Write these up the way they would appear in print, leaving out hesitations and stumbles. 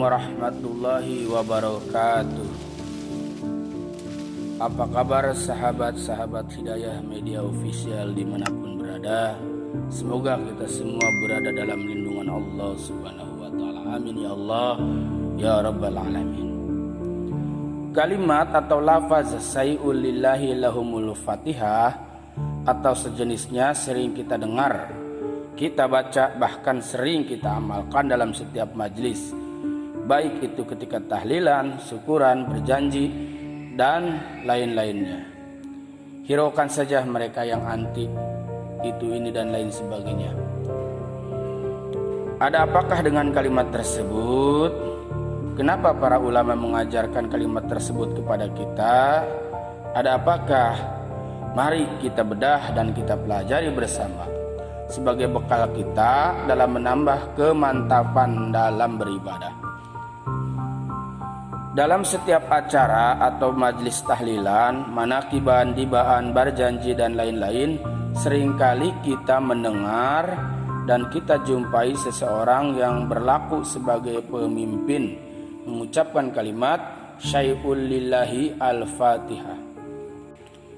warahmatullahi wabarakatuh. Apa kabar sahabat-sahabat Hidayah Media Official dimanapun berada? Semoga kita semua berada dalam lindungan Allah Subhanahu wa Ta'ala. Amin ya Allah ya Rabbal Alamin. Kalimat atau lafaz say'ul lillahi lahumul fatihah atau sejenisnya sering kita dengar, kita baca, bahkan sering kita amalkan dalam setiap majlis, baik itu ketika tahlilan, syukuran, berjanji, dan lain-lainnya. Hiraukan saja mereka yang anti itu, ini, dan lain sebagainya. Ada apakah dengan kalimat tersebut? Kenapa para ulama mengajarkan kalimat tersebut kepada kita? Ada apakah? Mari kita bedah dan kita pelajari bersama sebagai bekal kita dalam menambah kemantapan dalam beribadah. Dalam setiap acara atau majlis tahlilan, manakiban, dibaan, berjanji, dan lain-lain, seringkali kita mendengar dan kita jumpai seseorang yang berlaku sebagai pemimpin mengucapkan kalimat syai'ul lillahi al-fatihah.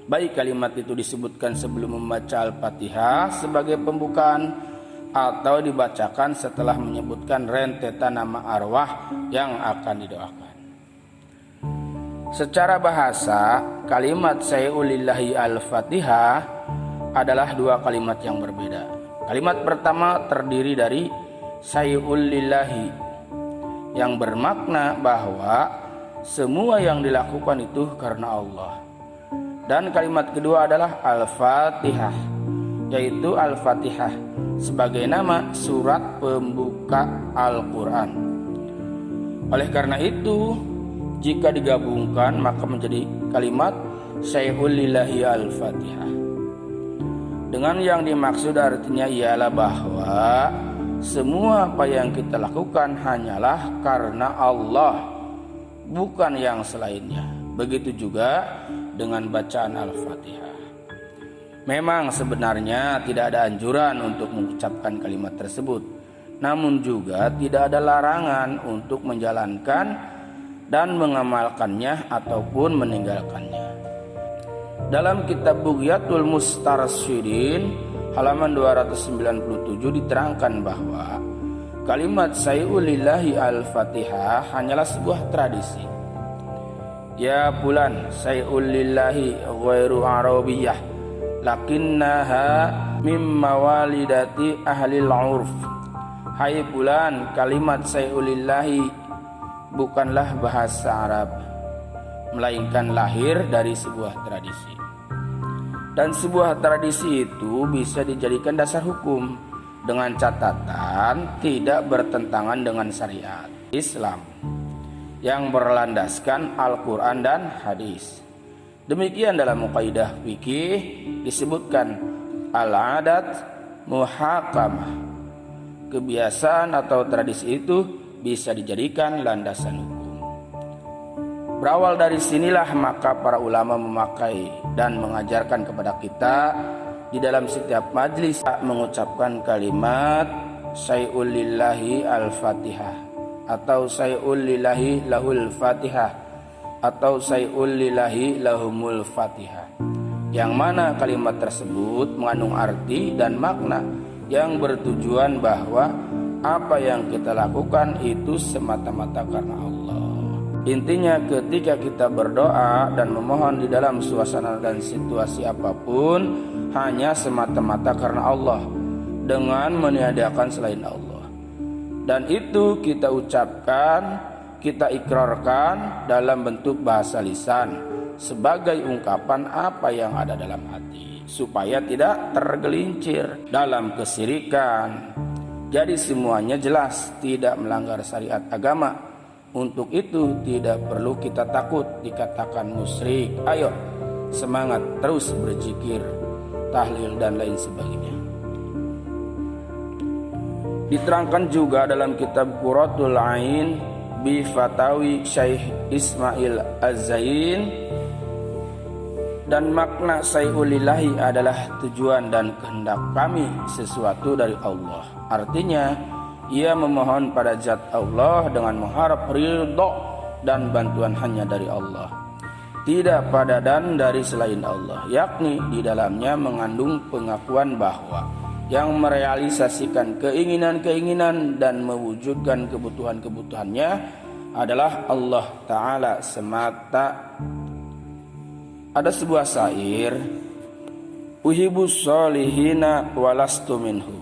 Baik kalimat itu disebutkan sebelum membaca Al-Fatihah sebagai pembukaan atau dibacakan setelah menyebutkan rentetan nama arwah yang akan didoakan. Secara bahasa, kalimat syai'ul lillahi al-Fatihah adalah dua kalimat yang berbeda. Kalimat pertama terdiri dari syai'ul lillahi yang bermakna bahwa semua yang dilakukan itu karena Allah. Dan kalimat kedua adalah Al-Fatihah, yaitu Al-Fatihah sebagai nama surat pembuka Al-Quran. Oleh karena itu, jika digabungkan maka menjadi kalimat syai'ul lillahi al-Fatihah. Dengan yang dimaksud artinya ialah bahwa semua apa yang kita lakukan hanyalah karena Allah, bukan yang selainnya. Begitu juga dengan bacaan Al-Fatihah. Memang sebenarnya tidak ada anjuran untuk mengucapkan kalimat tersebut, namun juga tidak ada larangan untuk menjalankan dan mengamalkannya ataupun meninggalkannya. Dalam kitab Bughyatul Mustarsyidin halaman 297 diterangkan bahwa kalimat syai'ul lillahi al-Fatihah hanyalah sebuah tradisi. Ya fulan syai'ul lillahi ghairu arabiyah lakinnaha mimma walidati ahlil urf. Hai fulan, kalimat syai'ul lillahi bukanlah bahasa Arab, melainkan lahir dari sebuah tradisi. Dan sebuah tradisi itu bisa dijadikan dasar hukum dengan catatan tidak bertentangan dengan syariat Islam yang berlandaskan Al-Quran dan hadis. Demikian dalam kaidah fikih disebutkan al-adat muhakamah. Kebiasaan atau tradisi itu bisa dijadikan landasan hukum. Berawal dari sinilah maka para ulama memakai dan mengajarkan kepada kita di dalam setiap majlis mengucapkan kalimat syai'ul lillahi al-Fatihah atau syai'ul lillahi lahul fatihah atau syai'ul lillahi lahumul fatihah, yang mana kalimat tersebut mengandung arti dan makna yang bertujuan bahwa apa yang kita lakukan itu semata-mata karena Allah. Intinya ketika kita berdoa dan memohon di dalam suasana dan situasi apapun hanya semata-mata karena Allah dengan meniadakan selain Allah. Dan itu kita ucapkan, kita ikrarkan dalam bentuk bahasa lisan sebagai ungkapan apa yang ada dalam hati supaya tidak tergelincir dalam kesirikan. Jadi semuanya jelas tidak melanggar syariat agama. Untuk itu tidak perlu kita takut dikatakan musyrik. Ayo semangat terus berzikir, tahlil, dan lain sebagainya. Diterangkan juga dalam kitab Qurratul Ain bi Fatawi Syekh Ismail Az-Zain, dan makna syai'ul lillahi adalah tujuan dan kehendak kami sesuatu dari Allah. Artinya Ia memohon pada zat Allah dengan mengharap ridho dan bantuan hanya dari Allah, tidak pada dan dari selain Allah, yakni di dalamnya mengandung pengakuan bahwa yang merealisasikan keinginan-keinginan dan mewujudkan kebutuhan-kebutuhannya adalah Allah Ta'ala semata. Ada sebuah syair, uhibus solihina walastu minhum.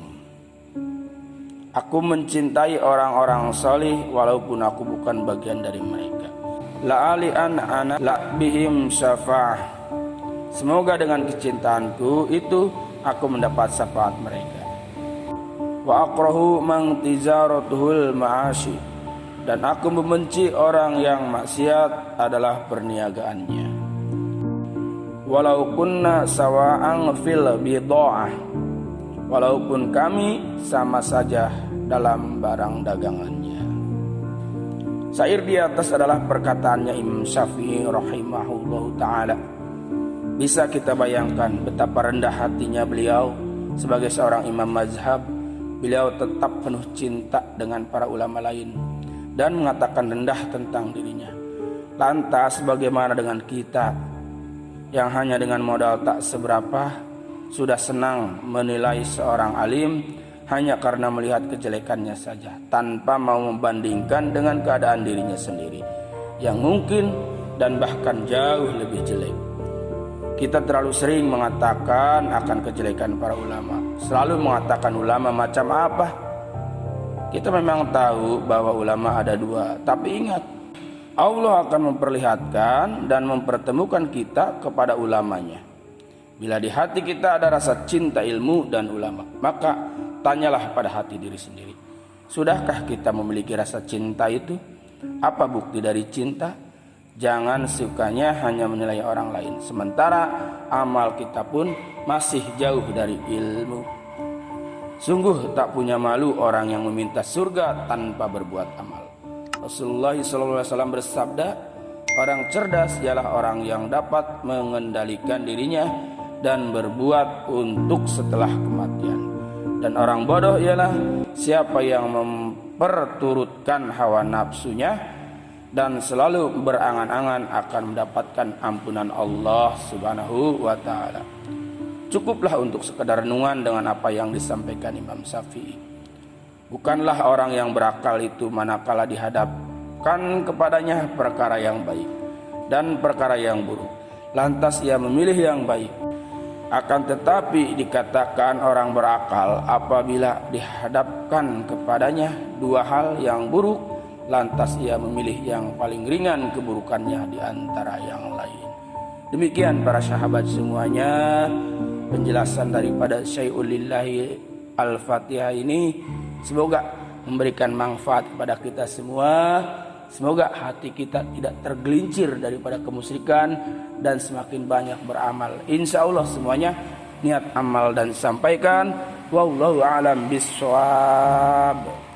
Aku mencintai orang-orang salih walaupun aku bukan bagian dari mereka. La'ali ana la bihim syafa'ah. Semoga dengan kecintaanku itu aku mendapat syafaat mereka. Wa akrahu man tijaratuhul ma'ashi. Dan aku membenci orang yang maksiat adalah perniagaannya. Walau kunna sawa'an fil bidha'ah. Walaupun kami sama saja dalam barang dagangannya. Syair di atas adalah perkataannya Imam Syafi'i rahimahullahu ta'ala. Bisa kita bayangkan betapa rendah hatinya beliau sebagai seorang imam mazhab. Beliau tetap penuh cinta dengan para ulama lain dan mengatakan rendah tentang dirinya. Lantas bagaimana dengan kita yang hanya dengan modal tak seberapa sudah senang menilai seorang alim hanya karena melihat kejelekannya saja, tanpa mau membandingkan dengan keadaan dirinya sendiri yang mungkin dan bahkan jauh lebih jelek. Kita terlalu sering mengatakan akan kejelekan para ulama, selalu mengatakan ulama macam apa. Kita memang tahu bahwa ulama ada dua, tapi ingat, Allah akan memperlihatkan dan mempertemukan kita kepada ulamanya. Bila di hati kita ada rasa cinta ilmu dan ulama, maka tanyalah pada hati diri sendiri. Sudahkah kita memiliki rasa cinta itu? Apa bukti dari cinta? Jangan sukanya hanya menilai orang lain, sementara amal kita pun masih jauh dari ilmu. Sungguh tak punya malu orang yang meminta surga tanpa berbuat amal. Rasulullah SAW bersabda, orang cerdas ialah orang yang dapat mengendalikan dirinya dan berbuat untuk setelah kematian. Dan orang bodoh ialah siapa yang memperturutkan hawa nafsunya dan selalu berangan-angan akan mendapatkan ampunan Allah Subhanahu wa ta'ala. Cukuplah untuk sekedar renungan dengan apa yang disampaikan Imam Syafi'i. Bukanlah orang yang berakal itu manakala dihadapkan kepadanya perkara yang baik dan perkara yang buruk, lantas ia memilih yang baik. Akan tetapi dikatakan orang berakal apabila dihadapkan kepadanya dua hal yang buruk, lantas ia memilih yang paling ringan keburukannya di antara yang lain. Demikian para sahabat semuanya, penjelasan daripada Syai'ul Lillahi Al-Fatihah ini semoga memberikan manfaat kepada kita semua. Semoga hati kita tidak tergelincir daripada kemusyrikan dan semakin banyak beramal. Insya Allah semuanya niat amal dan sampaikan. Wallahu a'lam bishawab.